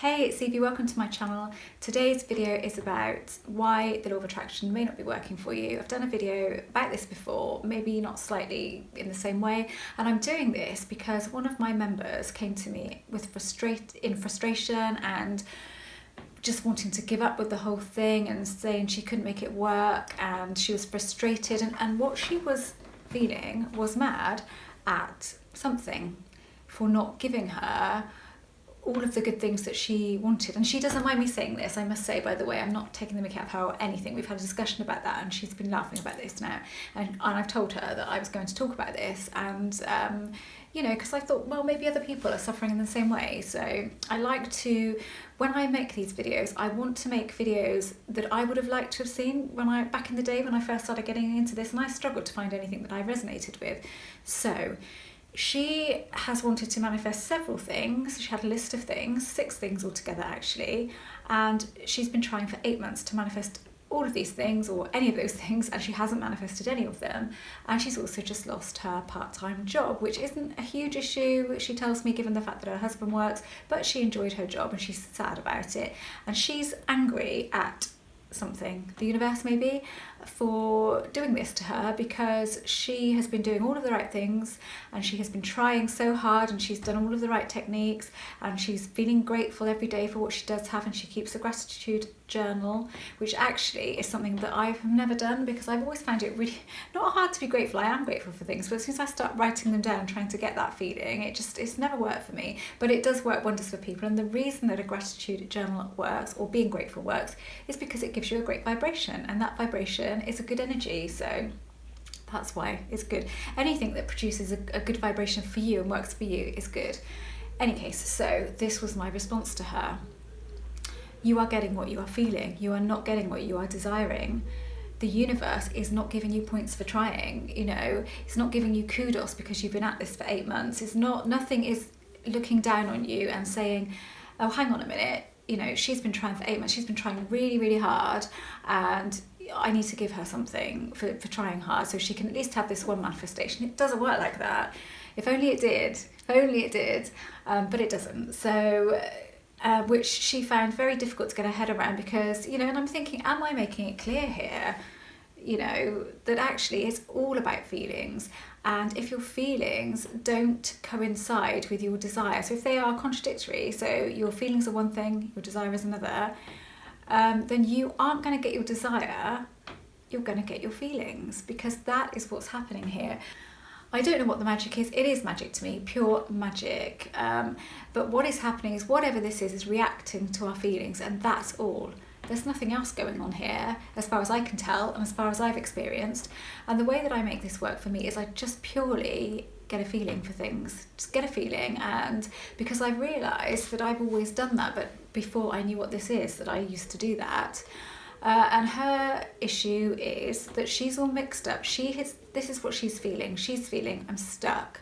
Hey, it's Evie, welcome to my channel. Today's video is about why the law of attraction may not be working for you. I've done a video about this before, maybe not slightly in the same way, and I'm doing this because one of my members came to me with frustration and just wanting to give up with the whole thing and saying she couldn't make it work, and she was frustrated, and what she was feeling was mad at something for not giving her all of the good things that she wanted. And she doesn't mind me saying this, I must say, by the way. I'm not taking the mickey out of her or anything. We've had a discussion about that and she's been laughing about this now. And I've told her that I was going to talk about this, and you know, because I thought, well, maybe other people are suffering in the same way. So I like to, when I make these videos, I want to make videos that I would have liked to have seen back in the day when I first started getting into this, and I struggled to find anything that I resonated with. So she has wanted to manifest several things. She had a list of things, 6 things altogether actually, and she's been trying for 8 months to manifest all of these things, or any of those things, and she hasn't manifested any of them. And she's also just lost her part-time job, which isn't a huge issue, she tells me, given the fact that her husband works, but she enjoyed her job and she's sad about it. And she's angry at something, the universe maybe, for doing this to her, because she has been doing all of the right things and she has been trying so hard and she's done all of the right techniques and she's feeling grateful every day for what she does have, and she keeps a gratitude journal, which actually is something that I've never done because I've always found it really not hard to be grateful. I am grateful for things, but as soon as I start writing them down, trying to get that feeling, it's never worked for me. But it does work wonders for people, and the reason that a gratitude journal works, or being grateful works, is because it gives you a great vibration, and that vibration is a good energy. So that's why it's good. Anything that produces a good vibration for you and works for you is good. Any case, so this was my response to her. You are getting what you are feeling. You are not getting what you are desiring. The universe is not giving you points for trying. You know, it's not giving you kudos because you've been at this for 8 months. Nothing is looking down on you and saying, oh, hang on a minute, you know, she's been trying for 8 months. She's been trying really, really hard, and I need to give her something for trying hard so she can at least have this one manifestation. It doesn't work like that. If only it did. If only it did. But it doesn't. So which she found very difficult to get her head around, because, you know, and I'm thinking, am I making it clear here, you know, that actually it's all about feelings, and if your feelings don't coincide with your desire, so if they are contradictory, so your feelings are one thing, your desire is another, then you aren't going to get your desire, you're going to get your feelings, because that is what's happening here. I don't know what the magic is. It is magic to me, pure magic. But what is happening is whatever this is reacting to our feelings, and that's all. There's nothing else going on here, as far as I can tell, and as far as I've experienced. And the way that I make this work for me is I just purely get a feeling for things. Just get a feeling, and because I've realised that I've always done that, but before I knew what this is, that I used to do that. And her issue is that she's all mixed up. This is what she's feeling. She's feeling, I'm stuck.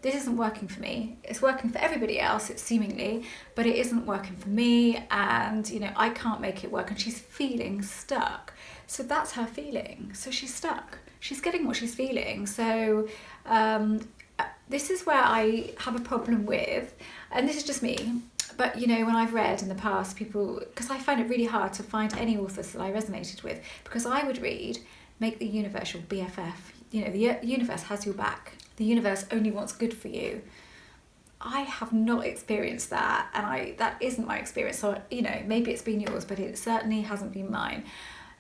This isn't working for me. It's working for everybody else, it's seemingly, but it isn't working for me, and, you know, I can't make it work, and she's feeling stuck. So that's her feeling. So she's stuck. She's getting what she's feeling. So this is where I have a problem with, and this is just me, but, you know, when I've read in the past people, because I find it really hard to find any authors that I resonated with, because I would read, make the universe your BFF. You know, the universe has your back. The universe only wants good for you. I have not experienced that, and that isn't my experience. So, you know, maybe it's been yours, but it certainly hasn't been mine.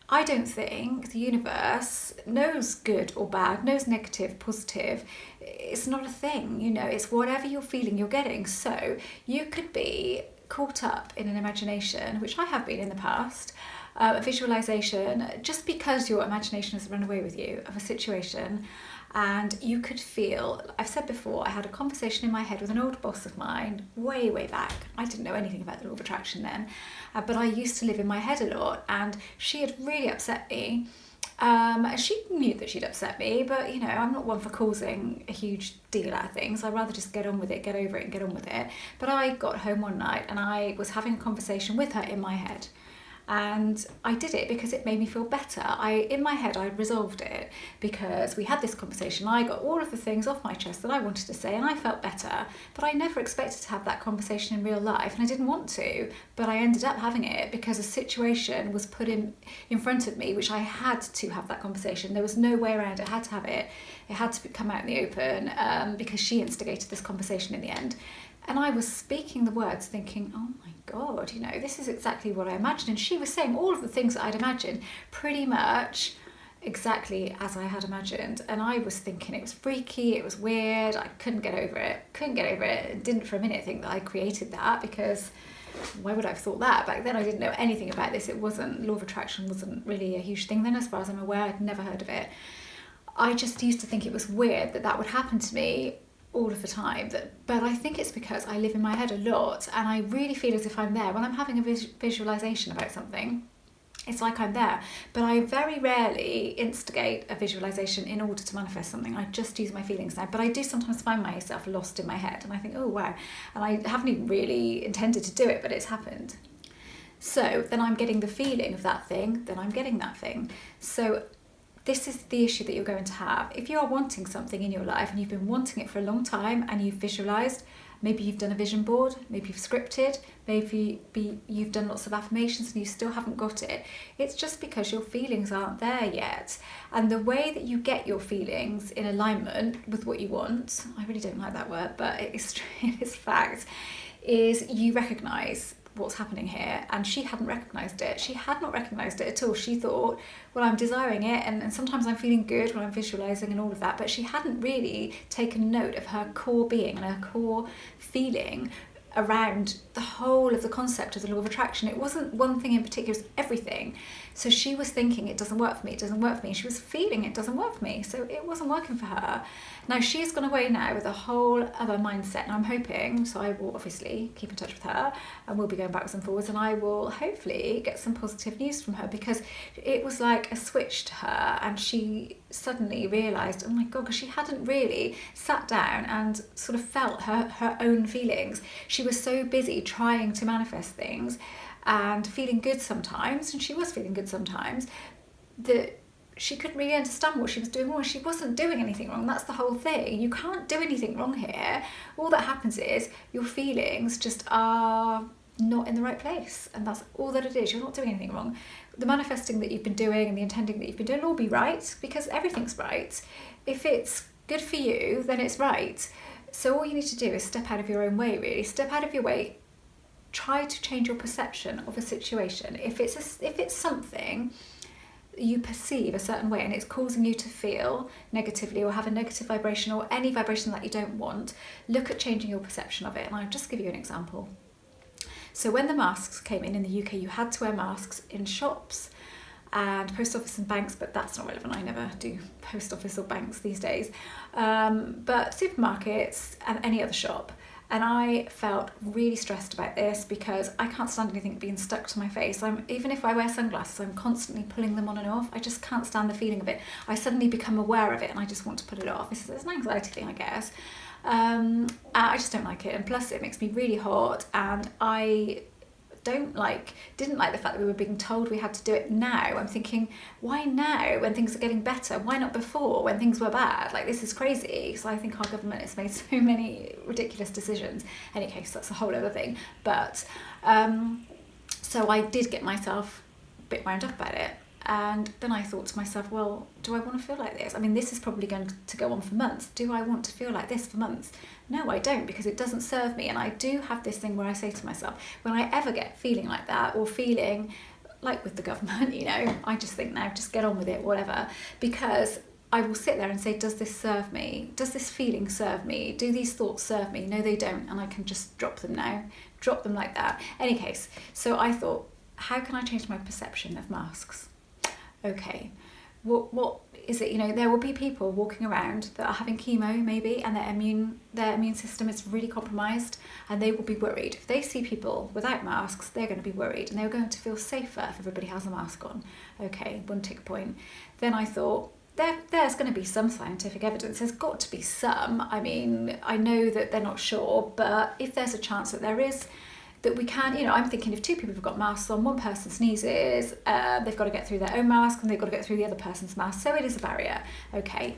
I don't think the universe knows good or bad, knows negative, positive. It's not a thing, you know, it's whatever you're feeling, you're getting. So you could be caught up in an imagination, which I have been in the past, a visualization, just because your imagination has run away with you of a situation. And you could feel, I've said before, I had a conversation in my head with an old boss of mine way, way back. I didn't know anything about the law of attraction then, but I used to live in my head a lot, and she had really upset me. She knew that she'd upset me, but, you know, I'm not one for causing a huge deal out of things. I'd rather just get on with it, get over it and get on with it. But I got home one night and I was having a conversation with her in my head. And I did it because it made me feel better. In my head, I resolved it because we had this conversation. I got all of the things off my chest that I wanted to say and I felt better. But I never expected to have that conversation in real life, and I didn't want to. But I ended up having it because a situation was put in front of me, which I had to have that conversation. There was no way around it. I had to have it. It had to come out in the open because she instigated this conversation in the end. And I was speaking the words thinking, oh my God, this is exactly what I imagined. And she was saying all of the things that I'd imagined pretty much exactly as I had imagined. And I was thinking it was freaky, it was weird, I couldn't get over it. Didn't for a minute think that I created that, because why would I have thought that? Back then I didn't know anything about this. Law of attraction wasn't really a huge thing then, as far as I'm aware. I'd never heard of it. I just used to think it was weird that would happen to me all of the time. But I think it's because I live in my head a lot, and I really feel as if I'm there. When I'm having a visualization about something, it's like I'm there. But I very rarely instigate a visualization in order to manifest something. I just use my feelings now. But I do sometimes find myself lost in my head, and I think, oh wow, and I haven't even really intended to do it, but it's happened. So then I'm getting the feeling of that thing, then I'm getting that thing. So this is the issue that you're going to have. If you are wanting something in your life and you've been wanting it for a long time and you've visualized, maybe you've done a vision board, maybe you've scripted, maybe you've done lots of affirmations and you still haven't got it. It's just because your feelings aren't there yet. And the way that you get your feelings in alignment with what you want, I really don't like that word, but it is fact, is you recognize what's happening here. And she hadn't recognised it. She had not recognised it at all. She thought, well, I'm desiring it, and sometimes I'm feeling good when I'm visualising and all of that, but she hadn't really taken note of her core being and her core feeling around the whole of the concept of the law of attraction. It wasn't one thing in particular, it was everything. So she was thinking, it doesn't work for me, it doesn't work for me. She was feeling it doesn't work for me. So it wasn't working for her. Now she's gone away now with a whole other mindset, and I'm hoping, so I will obviously keep in touch with her and we'll be going backwards and forwards, and I will hopefully get some positive news from her, because it was like a switch to her, and she suddenly realised, oh my God, because she hadn't really sat down and sort of felt her own feelings. She was so busy trying to manifest things and feeling good sometimes, and she was feeling good sometimes, that she couldn't really understand what she was doing wrong. She wasn't doing anything wrong. That's the whole thing. You can't do anything wrong here. All that happens is your feelings just are not in the right place, and that's all that it is. You're not doing anything wrong. The manifesting that you've been doing and the intending that you've been doing will all be right, because everything's right. If it's good for you, then it's right. So all you need to do is step out of your own way, really. Step out of your way. Try to change your perception of a situation. If it's something you perceive a certain way and it's causing you to feel negatively or have a negative vibration or any vibration that you don't want, look at changing your perception of it. And I'll just give you an example. So when the masks came in the UK, you had to wear masks in shops and post office and banks, but that's not relevant. I never do post office or banks these days. But supermarkets and any other shop. And I felt really stressed about this because I can't stand anything being stuck to my face. Even if I wear sunglasses, I'm constantly pulling them on and off. I just can't stand the feeling of it. I suddenly become aware of it and I just want to put it off. It's an anxiety thing, I guess. I just don't like it. And plus it makes me really hot, and I didn't like the fact that we were being told we had to do it now. I'm thinking, why now when things are getting better? Why not before when things were bad? Like, this is crazy. So I think our government has made so many ridiculous decisions. Any case, that's a whole other thing. But so I did get myself a bit wound up about it. And then I thought to myself, well, do I want to feel like this? I mean, this is probably going to go on for months. Do I want to feel like this for months? No, I don't, because it doesn't serve me. And I do have this thing where I say to myself, when I ever get feeling like that, or feeling like with the government, I just think, now, just get on with it, whatever. Because I will sit there and say, does this serve me? Does this feeling serve me? Do these thoughts serve me? No, they don't. And I can just drop them now. Drop them like that. Any case, so I thought, how can I change my perception of masks? Okay, what is it? There will be people walking around that are having chemo maybe, and their immune system is really compromised, and they will be worried. If they see people without masks, they're going to be worried, and they're going to feel safer if everybody has a mask on. Okay, one tick point. Then I thought, there's going to be some scientific evidence. There's got to be some. I mean, I know that they're not sure, but if there's a chance that there is, that we can, I'm thinking if two people have got masks on, one person sneezes, they've got to get through their own mask and they've got to get through the other person's mask. So it is a barrier. Okay.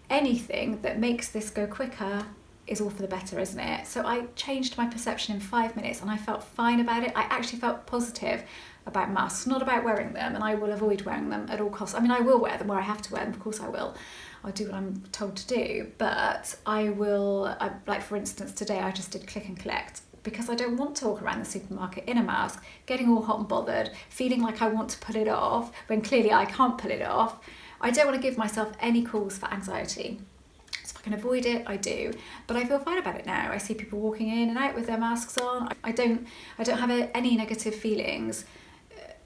Anything that makes this go quicker is all for the better, isn't it? So I changed my perception in 5 minutes and I felt fine about it. I actually felt positive about masks, not about wearing them, and I will avoid wearing them at all costs. I mean, I will wear them where I have to wear them, of course I will. I'll do what I'm told to do, but like for instance today I just did click and collect because I don't want to walk around the supermarket in a mask, getting all hot and bothered, feeling like I want to pull it off when clearly I can't pull it off. I don't want to give myself any cause for anxiety. So if I can avoid it, I do. But I feel fine about it now. I see people walking in and out with their masks on. I don't have any negative feelings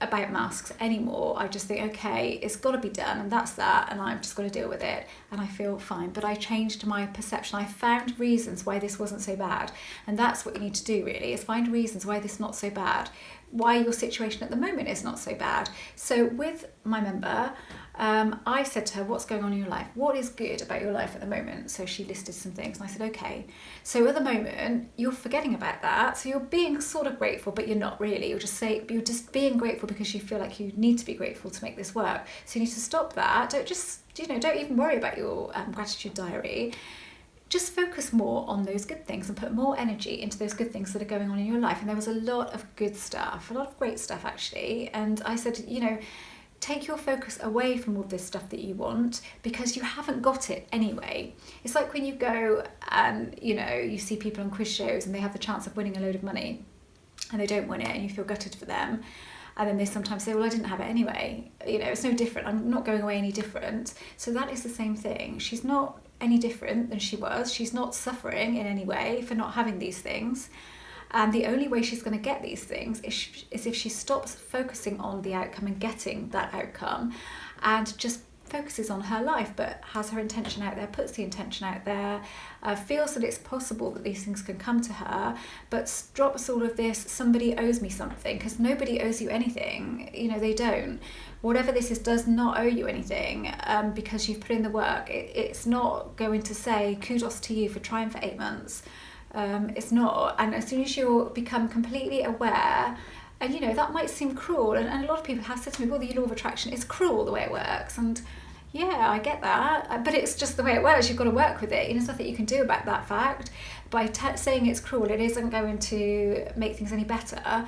about masks anymore. I just think, okay, it's got to be done and that's that, and I've just got to deal with it, and I feel fine. But I changed my perception. I found reasons why this wasn't so bad, and that's what you need to do really, is find reasons why this is not so bad, why your situation at the moment is not so bad. So with my member, I said to her, what's going on in your life? What is good about your life at the moment? So she listed some things and I said, okay, so at the moment you're forgetting about that. So you're being sort of grateful, but you're not really. You're just being grateful because you feel like you need to be grateful to make this work. So you need to stop that. Don't even worry about your gratitude diary. Just focus more on those good things and put more energy into those good things that are going on in your life. And there was a lot of good stuff, a lot of great stuff actually. And I said, take your focus away from all this stuff that you want because you haven't got it anyway. It's like when you go and, you see people on quiz shows and they have the chance of winning a load of money and they don't win it and you feel gutted for them. And then they sometimes say, well, I didn't have it anyway. It's no different. I'm not going away any different. So that is the same thing. She's not any different than she was. She's not suffering in any way for not having these things. And the only way she's going to get these things is if she stops focusing on the outcome and getting that outcome and just focuses on her life, but has her intention out there, puts the intention out there, feels that it's possible that these things can come to her, but drops all of this, somebody owes me something, because nobody owes you anything. They don't. Whatever this is does not owe you anything because you've put in the work. It's not going to say kudos to you for trying for 8 months. It's not. And as soon as you become completely aware, and that might seem cruel, and a lot of people have said to me, well, the law of attraction is cruel the way it works, and yeah, I get that, but it's just the way it works. You've got to work with it. There's nothing you can do about that fact. By saying it's cruel, it isn't going to make things any better.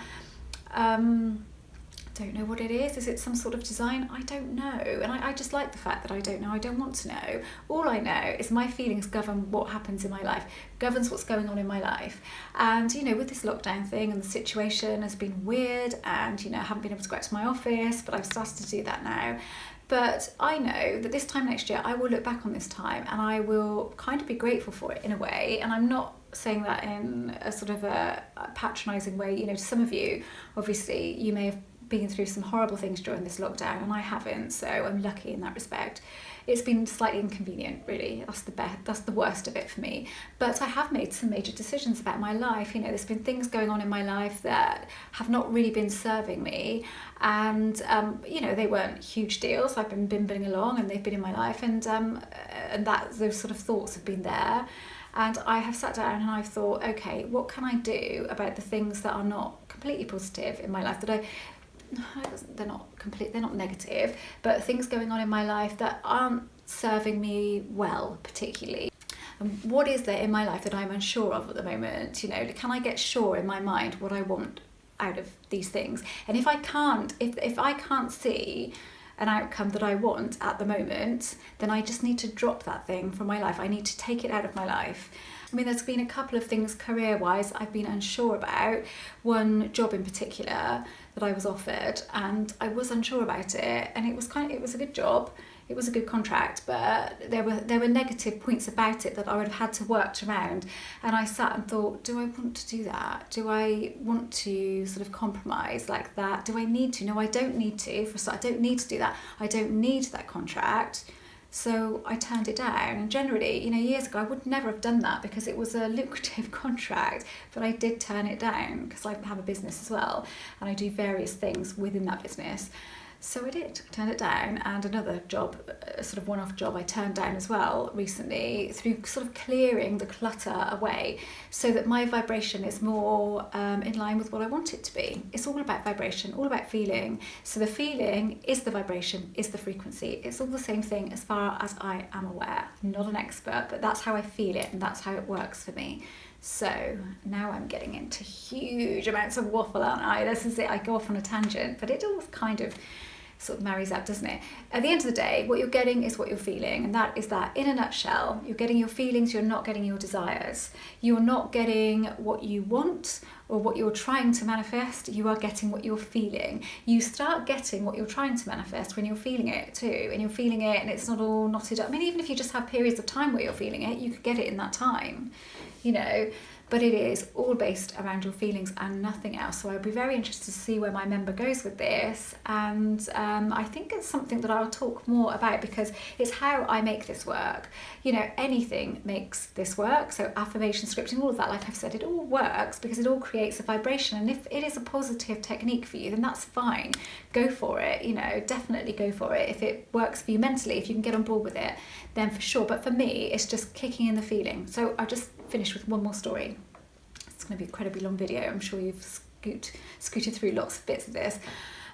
Don't know what it is. Is it some sort of design? I don't know. And I just like the fact that I don't know. I don't want to know. All I know is my feelings govern what happens in my life, governs what's going on in my life. And, with this lockdown thing and the situation has been weird and, I haven't been able to go out to my office, but I've started to do that now. But I know that this time next year, I will look back on this time and I will kind of be grateful for it in a way. And I'm not saying that in a sort of a patronising way. Some of you, obviously, you may have been through some horrible things during this lockdown and I haven't, so I'm lucky in that respect. It's been slightly inconvenient, really. That's the worst of it for me. But I have made some major decisions about my life. There's been things going on in my life that have not really been serving me, and they weren't huge deals. I've been bimbling along, and they've been in my life, and that those sort of thoughts have been there. And I have sat down and I've thought, okay, what can I do about the things that are not completely positive in my life, they're not negative, but things going on in my life that aren't serving me well, particularly. And what is there in my life that I'm unsure of at the moment? Can I get sure in my mind what I want out of these things? And if I can't see an outcome that I want at the moment, then I just need to drop that thing from my life. I need to take it out of my life. There's been a couple of things career-wise I've been unsure about. One job in particular that I was offered, and I was unsure about it, and it was a good job. It was a good contract, but there were negative points about it that I would have had to work around. And I sat and thought, do I want to do that? Do I want to sort of compromise like that? Do I need to? No, I don't need to. I don't need to do that. I don't need that contract. So I turned it down, and generally, years ago I would never have done that because it was a lucrative contract, but I did turn it down because I have a business as well and I do various things within that business. So I did, turned it down, and another job, a sort of one-off job I turned down as well recently through sort of clearing the clutter away so that my vibration is more in line with what I want it to be. It's all about vibration, all about feeling. So the feeling is the vibration, is the frequency. It's all the same thing as far as I am aware. I'm not an expert, but that's how I feel it and that's how it works for me. So now I'm getting into huge amounts of waffle, aren't I? This is it, I go off on a tangent, but it all kind of sort of marries up, doesn't it? At the end of the day, what you're getting is what you're feeling, and that is that in a nutshell. You're getting your feelings, you're not getting your desires. You're not getting what you want or what you're trying to manifest, you are getting what you're feeling. You start getting what you're trying to manifest when you're feeling it too, and you're feeling it and it's not all knotted up. I mean, even if you just have periods of time where you're feeling it, you could get it in that time, you know, but it is all based around your feelings and nothing else. So I'll be very interested to see where my member goes with this, and I think it's something that I'll talk more about because it's how I make this work. You know, anything makes this work, so affirmation, scripting, all of that, like I've said, it all works because it all creates a vibration, and if it is a positive technique for you, then that's fine. Go for it, you know, definitely go for it. If it works for you mentally, if you can get on board with it, then for sure. But for me, it's just kicking in the feeling. So I'll just finish with one more story. It's going to be an incredibly long video. I'm sure you've scooted through lots of bits of this.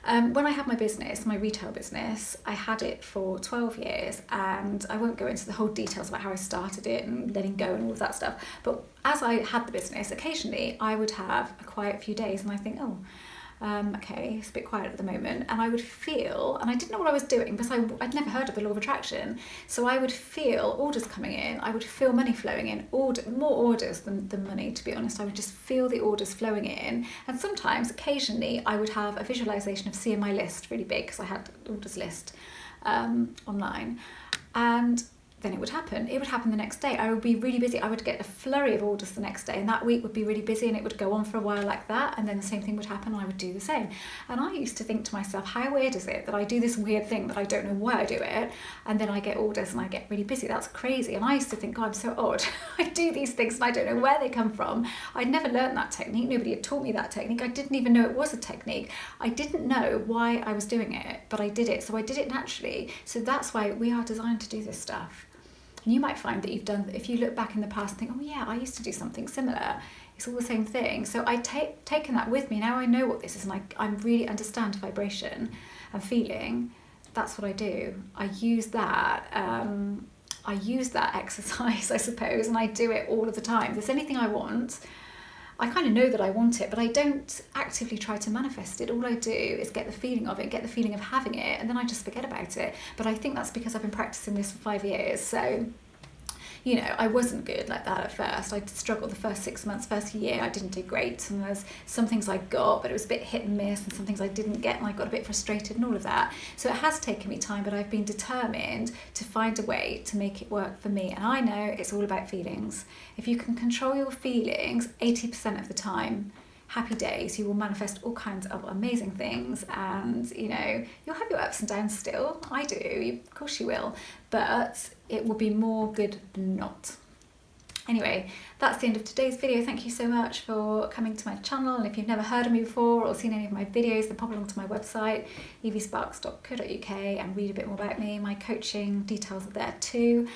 When I had my business, my retail business, I had it for 12 years, and I won't go into the whole details about how I started it and letting go and all of that stuff. But as I had the business, occasionally I would have a quiet few days and I think, okay, it's a bit quiet at the moment, and I would feel, and I didn't know what I was doing because I'd never heard of the law of attraction, so I would feel orders coming in, I would feel money flowing in, more orders than money, to be honest. I would just feel the orders flowing in, and sometimes, occasionally, I would have a visualization of seeing my list really big because I had orders list online, and then it would happen. It would happen the next day. I would be really busy. I would get a flurry of orders the next day, and that week would be really busy, and it would go on for a while like that, and then the same thing would happen and I would do the same. And I used to think to myself, how weird is it that I do this weird thing that I don't know why I do it, and then I get orders and I get really busy? That's crazy. And I used to think, God, I'm so odd. I do these things and I don't know where they come from. I'd never learned that technique. Nobody had taught me that technique. I didn't even know it was a technique. I didn't know why I was doing it, but I did it. So I did it naturally. So that's why we are designed to do this stuff. And you might find that you've done, if you look back in the past and think, oh yeah, I used to do something similar, it's all the same thing. So I've taken that with me. Now I know what this is, and I really understand vibration and feeling. That's what I do. I use that exercise, I suppose, and I do it all of the time. If there's anything I want, I kind of know that I want it, but I don't actively try to manifest it. All I do is get the feeling of it, get the feeling of having it, and then I just forget about it. But I think that's because I've been practicing this for 5 years. So, you know, I wasn't good like that at first. I struggled the first 6 months, first year. I didn't do great, and there's some things I got, but it was a bit hit and miss, and some things I didn't get, and I got a bit frustrated and all of that. So it has taken me time, but I've been determined to find a way to make it work for me. And I know it's all about feelings. If you can control your feelings 80% of the time, happy days, you will manifest all kinds of amazing things, and you know, you'll have your ups and downs still. I do, of course you will, but it will be more good than not. Anyway, that's the end of today's video. Thank you so much for coming to my channel, and if you've never heard of me before or seen any of my videos, then pop along to my website evysparks.co.uk and read a bit more about me. My coaching details are there too.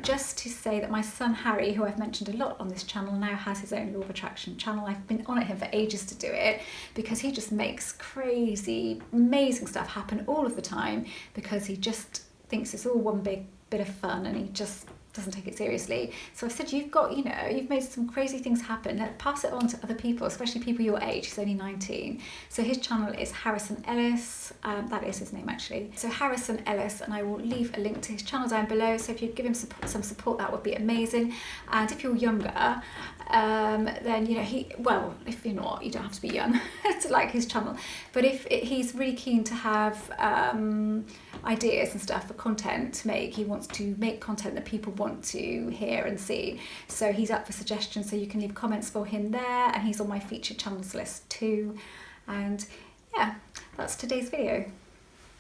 Just to say that my son Harry, who I've mentioned a lot on this channel, now has his own Law of Attraction channel. I've been on at him for ages to do it because he just makes crazy, amazing stuff happen all of the time, because he just thinks it's all one big bit of fun, and he just doesn't take it seriously. So I said, you've got, you know, you've made some crazy things happen. Pass it on to other people, especially people your age. He's only 19. So his channel is Harrison Ellis. That is his name actually. So Harrison Ellis, and I will leave a link to his channel down below. So if you'd give him some support, that would be amazing. And if you're younger, then, you know, if you're not, you don't have to be young to like his channel. But he's really keen to have ideas and stuff for content to make. He wants to make content that people want to hear and see. So he's up for suggestions, so you can leave comments for him there, and he's on my featured channels list too. And yeah, that's today's video.